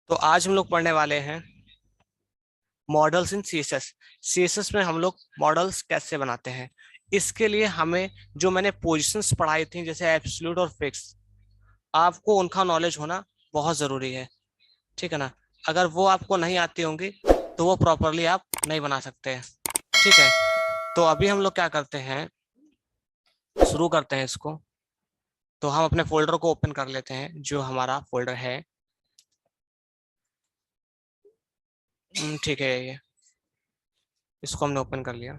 तो आज हम लोग पढ़ने वाले हैं मॉडल्स इन सीएसएस। सीएसएस में हम लोग मॉडल्स कैसे बनाते हैं। इसके लिए हमें जो मैंने पोजीशंस पढ़ाई थी जैसे एब्सोल्यूट और फिक्स, आपको उनका नॉलेज होना बहुत जरूरी है। ठीक है ना। अगर वो आपको नहीं आती होंगी तो वो प्रॉपरली आप नहीं बना सकते हैं। ठीक है। तो अभी हम लोग क्या करते हैं, शुरू करते हैं इसको। तो हम अपने फोल्डर को ओपन कर लेते हैं, जो हमारा फोल्डर है। ठीक है, ये इसको हमने ओपन कर लिया।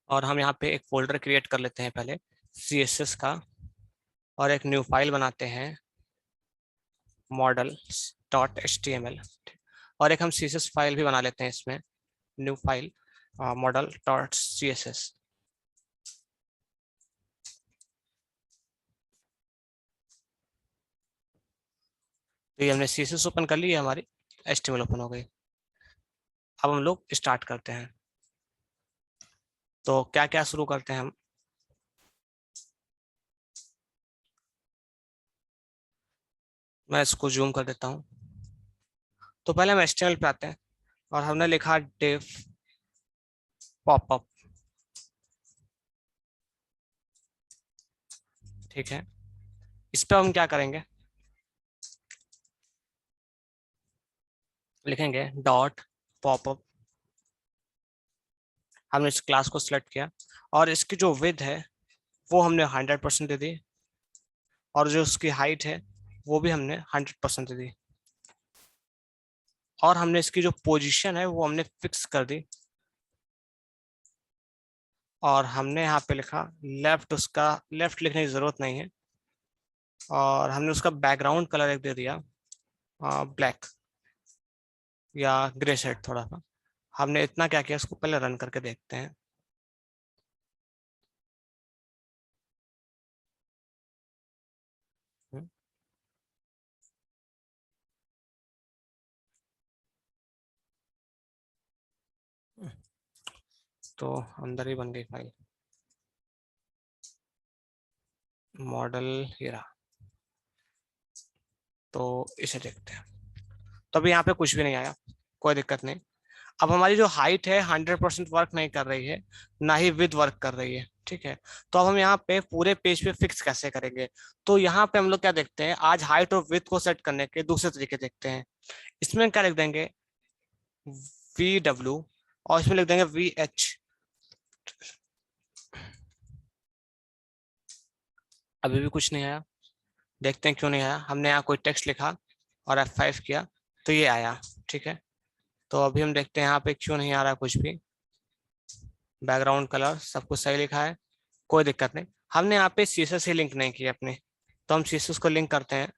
और हम यहाँ पे एक फोल्डर क्रिएट कर लेते हैं पहले सीएसएस का, और एक न्यू फाइल बनाते हैं models.html। और एक हम सीएसएस फाइल भी बना लेते हैं इसमें, न्यू फाइल model.css। तो ये हमने सीएसएस ओपन कर ली है, हमारी एचटीएमएल ओपन हो गई। अब हम लोग स्टार्ट करते हैं। तो क्या क्या शुरू करते हैं हम। मैं इसको जूम कर देता हूँ। तो पहले हम एचटीएमएल पे आते हैं और हमने लिखा div पॉपअप। ठीक है। इस पे हम क्या करेंगे, लिखेंगे डॉट पॉपअप। हमने इस क्लास को सिलेक्ट किया और इसकी जो विड्थ है वो हमने 100% दे दी, और जो उसकी हाइट है वो भी हमने 100% दे दी, और हमने इसकी जो पोजीशन है वो हमने फिक्स कर दी। और हमने यहाँ पे लिखा लेफ्ट, उसका लेफ्ट लिखने की जरूरत नहीं है। और हमने उसका बैकग्राउंड कलर एक दे दिया ब्लैक या ग्रे शेड थोड़ा सा। हमने इतना क्या किया, इसको पहले रन करके देखते हैं। हम्म, तो अंदर ही बन गई फाइल मॉडल, ये रहा। तो इसे देखते हैं। तो अभी यहाँ पे कुछ भी नहीं आया, कोई दिक्कत नहीं। अब हमारी जो हाइट है 100% वर्क नहीं कर रही है, ना ही विद वर्क कर रही है। ठीक है। तो अब हम यहाँ पे पूरे पेज पे फिक्स कैसे करेंगे। तो यहाँ पे हम लोग क्या देखते हैं, आज हाइट और विथ को सेट करने के दूसरे तरीके देखते हैं। इसमें क्या लिख देंगे, VW, और इसमें लिख देंगे VH। अभी भी कुछ नहीं आया, देखते हैं क्यों नहीं आया। हमने यहाँ कोई टेक्स्ट लिखा और F5 किया तो ये आया। ठीक है। तो अभी हम देखते हैं यहाँ पे क्यों नहीं आ रहा कुछ भी। बैकग्राउंड कलर सब कुछ सही लिखा है, कोई दिक्कत नहीं। हमने यहाँ पे सीएसएस ही लिंक नहीं किया अपने, तो हम सीएसएस को लिंक करते हैं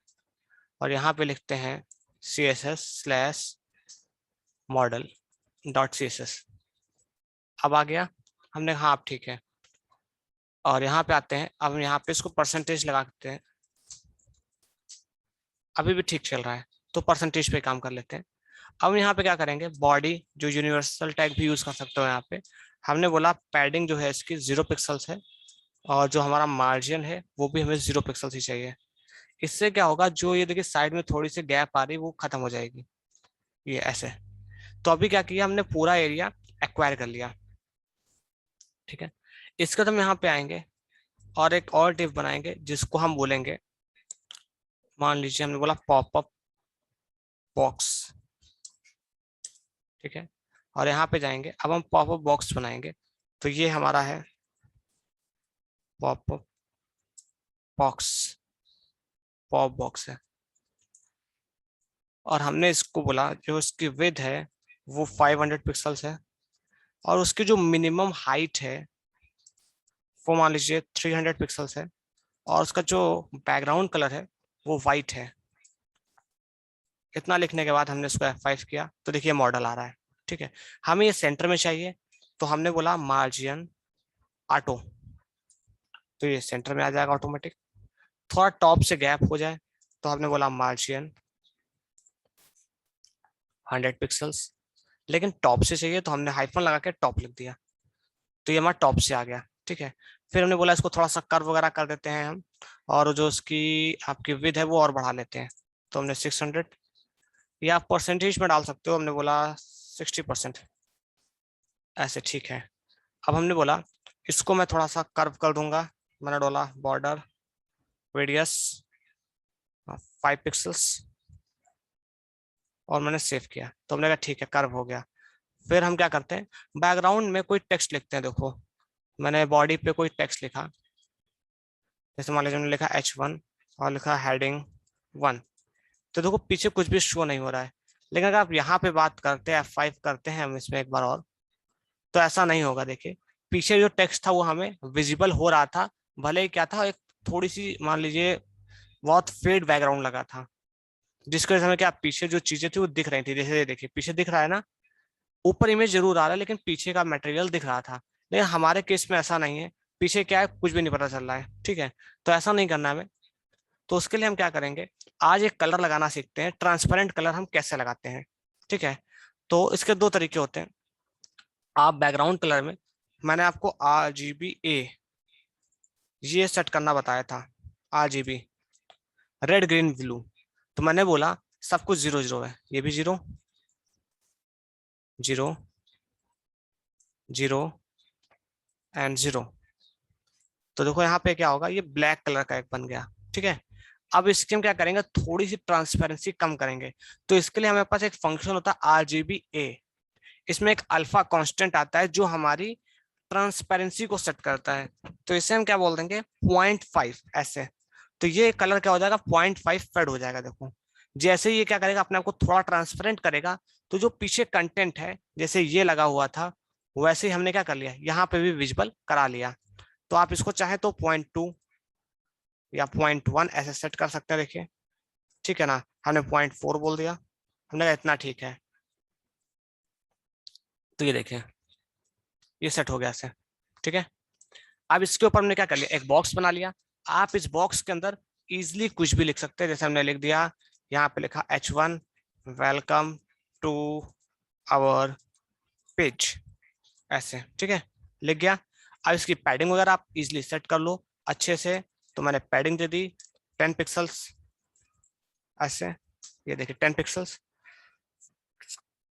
और यहाँ पे लिखते हैं css/model.css। अब आ गया, हमने, हाँ अब ठीक है। और यहाँ पे आते हैं, अब हम यहाँ पे इसको परसेंटेज लगाते हैं। अभी भी ठीक चल रहा है, तो परसेंटेज पे काम कर लेते हैं। अब यहाँ पे क्या करेंगे, बॉडी जो यूनिवर्सल टैग भी यूज कर सकते हो यहाँ पे। हमने बोला पैडिंग जो है इसकी 0 पिक्सल्स है, और जो हमारा मार्जिन है वो भी हमें 0 पिक्सल्स ही चाहिए। इससे क्या होगा, जो ये देखिए साइड में थोड़ी सी गैप आ रही है वो खत्म हो जाएगी, ये ऐसे। तो अभी क्या किया, हमने पूरा एरिया एक्वायर कर लिया। ठीक है। इसके बाद हम यहाँ पे आएंगे और एक और डिव बनाएंगे जिसको हम बोलेंगे, मान लीजिए हमने बोला पॉपअप बॉक्स। ठीक है। और यहाँ पे जाएंगे, अब हम पॉपअप बॉक्स बनाएंगे। तो ये हमारा है पॉपअप बॉक्स, पॉप बॉक्स है। और हमने इसको बोला जो इसकी विड्थ है वो 500 पिक्सल्स है, और उसकी जो मिनिमम हाइट है वो मान लीजिए 300 पिक्सल्स है, और उसका जो बैकग्राउंड कलर है वो वाइट है। इतना लिखने के बाद हमने इसको F5 किया तो देखिए मॉडल आ रहा है। ठीक है। हमें ये सेंटर में चाहिए, तो हमने बोला मार्जिन ऑटो, तो ये सेंटर में आ जाएगा ऑटोमेटिक। थोड़ा टॉप से गैप हो जाए तो हमने बोला मार्जिन 100 पिक्सल्स, लेकिन टॉप से चाहिए तो हमने हाइफन लगा के टॉप लिख दिया, तो ये हमारा टॉप से आ गया। ठीक है। फिर हमने बोला इसको थोड़ा सा कर्व वगैरह कर देते हैं हम, और जो उसकी आपकी विड्थ है वो और बढ़ा लेते हैं। तो हमने 600, या आप परसेंटेज में डाल सकते हो, हमने बोला 60%, ऐसे ठीक है। अब हमने बोला इसको मैं थोड़ा सा कर्व कर दूंगा, मैंने बोला बॉर्डर रेडियस 5 पिक्सल्स, और मैंने सेव किया, तो हमने कहा ठीक है कर्व हो गया। फिर हम क्या करते हैं, बैकग्राउंड में कोई टेक्स्ट लिखते हैं। देखो मैंने बॉडी पे कोई टेक्स्ट लिखा, जैसे मान लीजिए हमने लिखा H1 और लिखा heading 1, तो देखो पीछे कुछ भी शो नहीं हो रहा है। लेकिन अगर आप यहाँ पे बात करते हैं F5 करते हैं हम इसमें एक बार और, तो ऐसा नहीं होगा। देखिए पीछे जो टेक्स्ट था वो हमें विजिबल हो रहा था, भले ही क्या था, एक थोड़ी सी मान लीजिए बहुत फेड बैकग्राउंड लगा था, जिसके वजह से हमें क्या पीछे जो चीजें थी वो दिख रही थी। जैसे ये देखिए पीछे दिख रहा है ना, ऊपर इमेज जरूर आ रहा है लेकिन पीछे का मटेरियल दिख रहा था। लेकिन हमारे केस में ऐसा नहीं है, पीछे क्या है कुछ भी नहीं पता चल रहा है, ठीक है। तो ऐसा नहीं करना है हमें। तो उसके लिए हम क्या करेंगे, आज एक कलर लगाना सीखते हैं, ट्रांसपेरेंट कलर हम कैसे लगाते हैं, ठीक है। तो इसके दो तरीके होते हैं। आप बैकग्राउंड कलर में, मैंने आपको RGBA ये सेट करना बताया था, RGB रेड ग्रीन ब्लू। तो मैंने बोला सब कुछ 0 0 है, ये भी 0 0 0 एंड 0। तो देखो यहाँ पे क्या होगा, ये ब्लैक कलर का एक बन गया, ठीक है। अब इसके हम क्या करेंगे, थोड़ी सी ट्रांसपेरेंसी कम करेंगे। तो इसके लिए हमारे पास एक फंक्शन होता है RGBA, इसमें एक अल्फा कांस्टेंट आता है जो हमारी ट्रांसपेरेंसी को सेट करता है। तो इसे हम क्या बोल देंगे 0.5 ऐसे। तो ये कलर क्या हो जाएगा 0.5 फेड हो जाएगा। देखो जैसे ही ये क्या करेगा अपने आप को थोड़ा ट्रांसपेरेंट करेगा, तो जो पीछे कंटेंट है जैसे ये लगा हुआ था, वैसे ही हमने क्या कर लिया यहाँ पे भी विजिबल करा लिया। तो आप इसको चाहे तो 0.2 या 0.1 ऐसे सेट कर सकते हैं। देखिए ठीक है ना, हमने 0.4 बोल दिया, हमने कहा इतना ठीक है। तो ये देखिए ये सेट हो गया ऐसे, ठीक है। अब इसके ऊपर हमने क्या कर लिया, एक बॉक्स बना लिया। आप इस बॉक्स के अंदर इजिली कुछ भी लिख सकते हैं, जैसे हमने लिख दिया यहाँ पे लिखा H1 welcome to our page, ऐसे ठीक है लिख गया। अब इसकी पैडिंग वगैरह आप इजिली सेट कर लो अच्छे से। तो मैंने पैडिंग दे दी 10 पिक्सल्स ऐसे, ये देखिए 10 पिक्सल्स।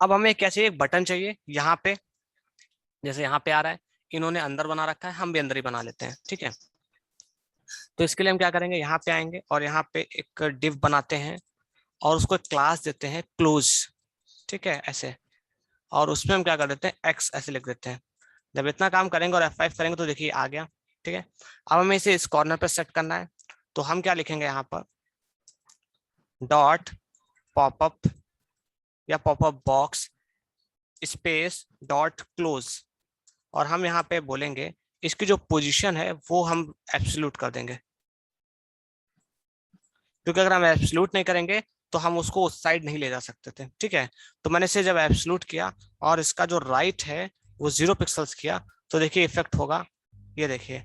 अब हमें क्या चाहिए, एक बटन चाहिए यहाँ पे, जैसे यहाँ पे आ रहा है, इन्होंने अंदर बना रखा है, हम भी अंदर ही बना लेते हैं, ठीक है। तो इसके लिए हम क्या करेंगे, यहाँ पे आएंगे और यहाँ पे एक डिव बनाते हैं और उसको क्लास देते हैं क्लोज, ठीक है ऐसे। और उसमें हम क्या कर देते हैं एक्स ऐसे लिख देते हैं। जब इतना काम करेंगे और F5 करेंगे तो देखिए आ गया, ठीक है। अब हमें इसे इस कॉर्नर पे सेट करना है। तो हम क्या लिखेंगे यहाँ पर, डॉट पॉपअप या popup box space dot close, और हम यहाँ पे बोलेंगे इसकी जो पोजीशन है वो हम एब्सोल्यूट कर देंगे, क्योंकि अगर हम एब्सोल्यूट नहीं करेंगे तो हम उसको उस साइड नहीं ले जा सकते थे, ठीक है। तो मैंने इसे जब एब्सोल्यूट किया और इसका जो राइट है वो 0 पिक्सल्स किया, तो देखिए इफेक्ट होगा। ये देखिए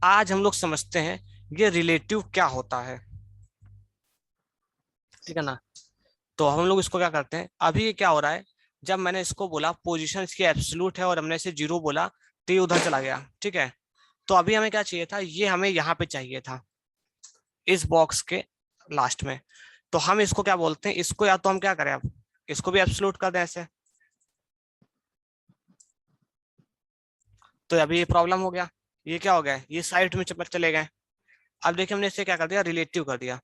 आज हम लोग समझते हैं ये रिलेटिव क्या होता है, ठीक है ना। तो हम लोग इसको क्या करते हैं, अभी ये क्या हो रहा है, जब मैंने इसको बोला पोजीशन इसकी एब्सोल्यूट है और हमने इसे 0 बोला, तो ये उधर चला गया, ठीक है। तो अभी हमें क्या चाहिए था, ये हमें यहाँ पे चाहिए था इस बॉक्स के लास्ट में। तो हम इसको क्या बोलते हैं, इसको या तो हम क्या करें, अब इसको भी एब्सोल्यूट कर दें ऐसे, तो अभी ये प्रॉब्लम हो गया, ये क्या हो गया, ये साइड में चले गए। अब देखिए हमने इसे क्या कर दिया, रिलेटिव कर दिया।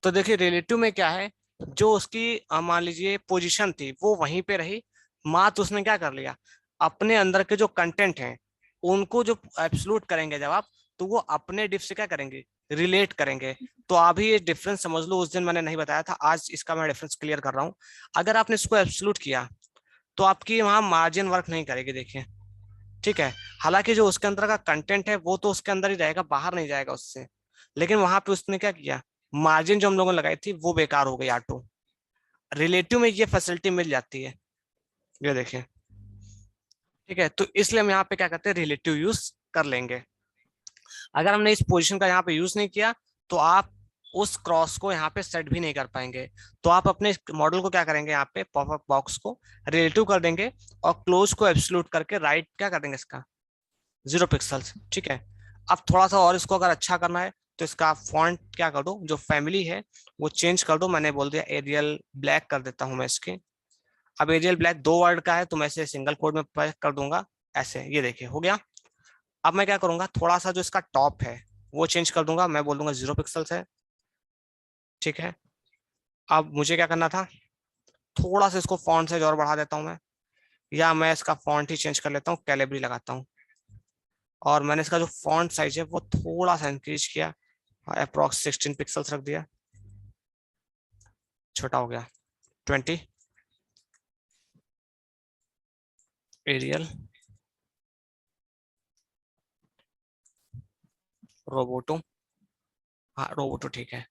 तो देखिए रिलेटिव में क्या है, जो उसकी मान लीजिए पोजीशन थी वो वहीं पे रही, मात्र उसने क्या कर लिया, अपने अंदर के जो कंटेंट हैं उनको जो एब्सोल्यूट करेंगे जब आप, तो वो अपने डिफ से क्या करेंगे, रिलेट करेंगे। तो अभी ये डिफरेंस समझ लो, उस दिन मैंने नहीं बताया था, आज इसका मैं डिफरेंस क्लियर कर रहा हूँ। अगर आपने इसको एब्सोल्यूट किया तो आपकी वहां मार्जिन वर्क नहीं करेगी, देखिए ठीक है। हालांकि जो उसके अंदर का कंटेंट है वो तो उसके अंदर ही रहेगा, बाहर नहीं जाएगा उससे, लेकिन वहां पे उसने क्या किया, मार्जिन जो हम लोगों ने लगाई थी वो बेकार हो गई ऑटो। रिलेटिव में ये फैसिलिटी मिल जाती है, ये देखिए ठीक है। तो इसलिए हम यहाँ पे क्या करते हैं, रिलेटिव यूज कर लेंगे। अगर हमने इस पोजीशन का यहाँ पे यूज नहीं किया तो आप उस क्रॉस को यहाँ पे सेट भी नहीं कर पाएंगे। तो आप अपने मॉडल को क्या करेंगे, यहाँ पे पॉपअप बॉक्स को रिलेटिव कर देंगे और क्लोज को एब्सोल्यूट करके राइट क्या कर देंगे इसका 0 पिक्सल्स, ठीक है। अब थोड़ा सा और इसको अगर अच्छा करना है तो इसका फॉन्ट क्या कर दो, जो फैमिली है वो चेंज कर दो। मैंने बोल दिया एरियल ब्लैक कर देता हूं मैं इसके। अब एरियल ब्लैक 2 वर्ड का है तो मैं इसे सिंगल कोड में कर दूंगा ऐसे, ये देखिए हो गया। अब मैं क्या करूंगा, थोड़ा सा जो इसका टॉप है वो चेंज कर दूंगा, मैं बोल दूंगा 0 पिक्सल्स है, ठीक है। अब मुझे क्या करना था, थोड़ा सा इसको फॉन्ट साइज और बढ़ा देता हूँ मैं, या मैं इसका फॉन्ट ही चेंज कर लेता हूँ, कैलिबरी लगाता हूँ। और मैंने इसका जो फॉन्ट साइज है वो थोड़ा सा इंक्रीज किया, अप्रोक्स 16 पिक्सल्स रख दिया, छोटा हो गया 20। एरियल रोबोटो, हाँ रोबोटो ठीक है।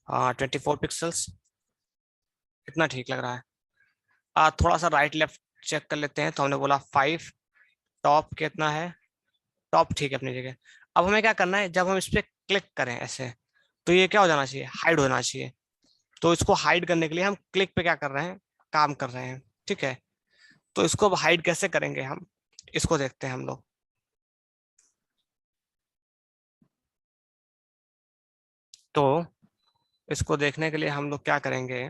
24 पिक्सल्स, इतना ठीक लग रहा है। थोड़ा सा राइट लेफ्ट चेक कर लेते हैं, तो हमने बोला 5, टॉप कितना है, टॉप ठीक है अपनी जगह। अब हमें क्या करना है, जब हम इस पर क्लिक करें ऐसे, तो ये क्या हो जाना चाहिए, हाइड होना चाहिए। तो इसको हाइड करने के लिए हम क्लिक पे क्या कर रहे हैं, काम कर रहे हैं, ठीक है। तो इसको अब हाइड कैसे करेंगे हम, इसको देखते हैं हम लोग। तो इसको देखने के लिए हम लोग क्या करेंगे,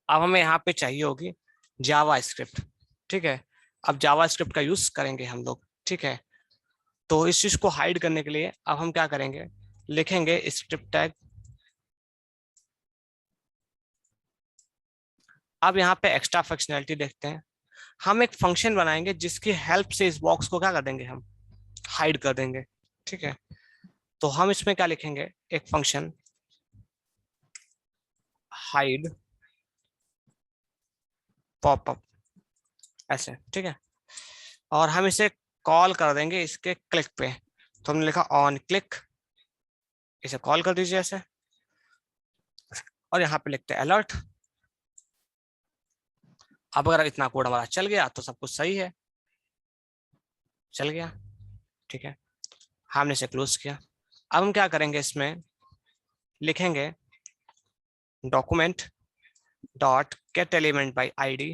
अब हमें यहाँ पे चाहिए होगी जावा स्क्रिप्ट, ठीक है। अब जावा स्क्रिप्ट का यूज करेंगे हम लोग, ठीक है। तो इस चीज को हाइड करने के लिए अब हम क्या करेंगे, लिखेंगे स्क्रिप्ट टैग। अब यहाँ पे एक्स्ट्रा फंक्शनैलिटी देखते हैं, हम एक फंक्शन बनाएंगे जिसकी हेल्प से इस बॉक्स को क्या कर देंगे, हम हाइड कर देंगे, ठीक है। तो हम इसमें क्या लिखेंगे, एक फंक्शन हाइड पॉपअप ऐसे, ठीक है। और हम इसे कॉल कर देंगे इसके क्लिक पे। तो हमने लिखा ऑन क्लिक, इसे कॉल कर दीजिए ऐसे। और यहाँ पे लिखते हैं अलर्ट। अब अगर इतना कोड हमारा चल गया तो सब कुछ सही है, चल गया, ठीक है। हमने इसे क्लोज किया। अब हम क्या करेंगे, इसमें लिखेंगे document dot gate element by ID.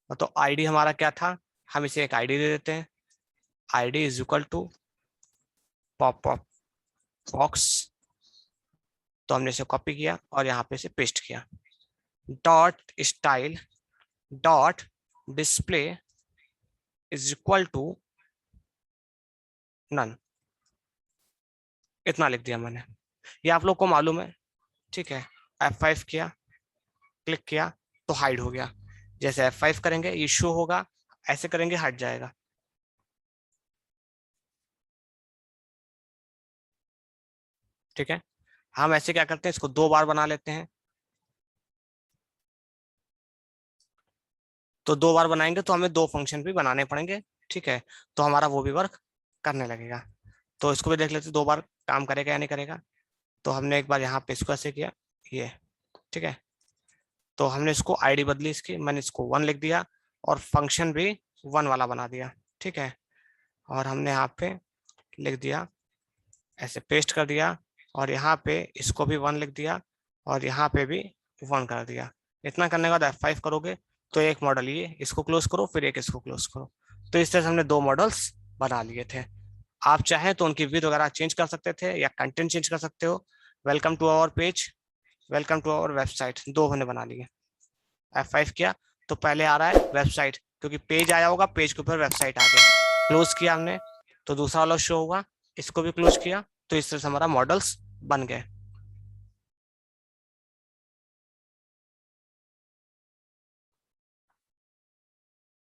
तो आईडी हमारा क्या था, हम इसे एक आईडी दे देते हैं, ID is equal to pop up box. तो हमने इसे कॉपी किया और यहाँ पे इसे पेस्ट किया। Dot style dot display is equal to none, इतना लिख दिया मैंने। ये आप लोग को मालूम है, ठीक है। F5 किया, क्लिक किया तो हाइड हो गया। जैसे F5 करेंगे ये शो होगा, ऐसे करेंगे हट जाएगा। ठीक है, हम ऐसे क्या करते हैं, इसको 2 बार बना लेते हैं। तो 2 बार बनाएंगे तो हमें 2 फंक्शन भी बनाने पड़ेंगे, ठीक है। तो हमारा वो भी वर्क करने लगेगा। तो इसको भी देख लेते 2 बार काम करेगा या नहीं करेगा। तो हमने एक बार यहाँ पे इसको ऐसे किया, ये, ठीक है। तो हमने इसको आईडी बदली इसकी, मैंने इसको 1 लिख दिया और फंक्शन भी 1 वाला बना दिया, ठीक है। और हमने यहाँ पे लिख दिया, ऐसे पेस्ट कर दिया, और यहाँ पे इसको भी 1 लिख दिया और यहाँ पे भी 1 कर दिया। इतना करने के बाद F5 करोगे तो एक मॉडल ये, इसको क्लोज करो, फिर एक इसको क्लोज करो। तो इस तरह से हमने 2 मॉडल्स बना लिए थे। आप चाहें तो उनकी विद वगैरह चेंज कर सकते थे या कंटेंट चेंज कर सकते हो। Welcome to our page, welcome to our website, 2 हमने बना लिए। F5 किया तो पहले आ रहा है वेबसाइट, क्योंकि पेज आया होगा, पेज के ऊपर वेबसाइट आ गया। क्लोज किया हमने तो दूसरा वाला शो होगा, इसको भी क्लोज किया। तो इस तरह से हमारा मॉडल्स बन गए।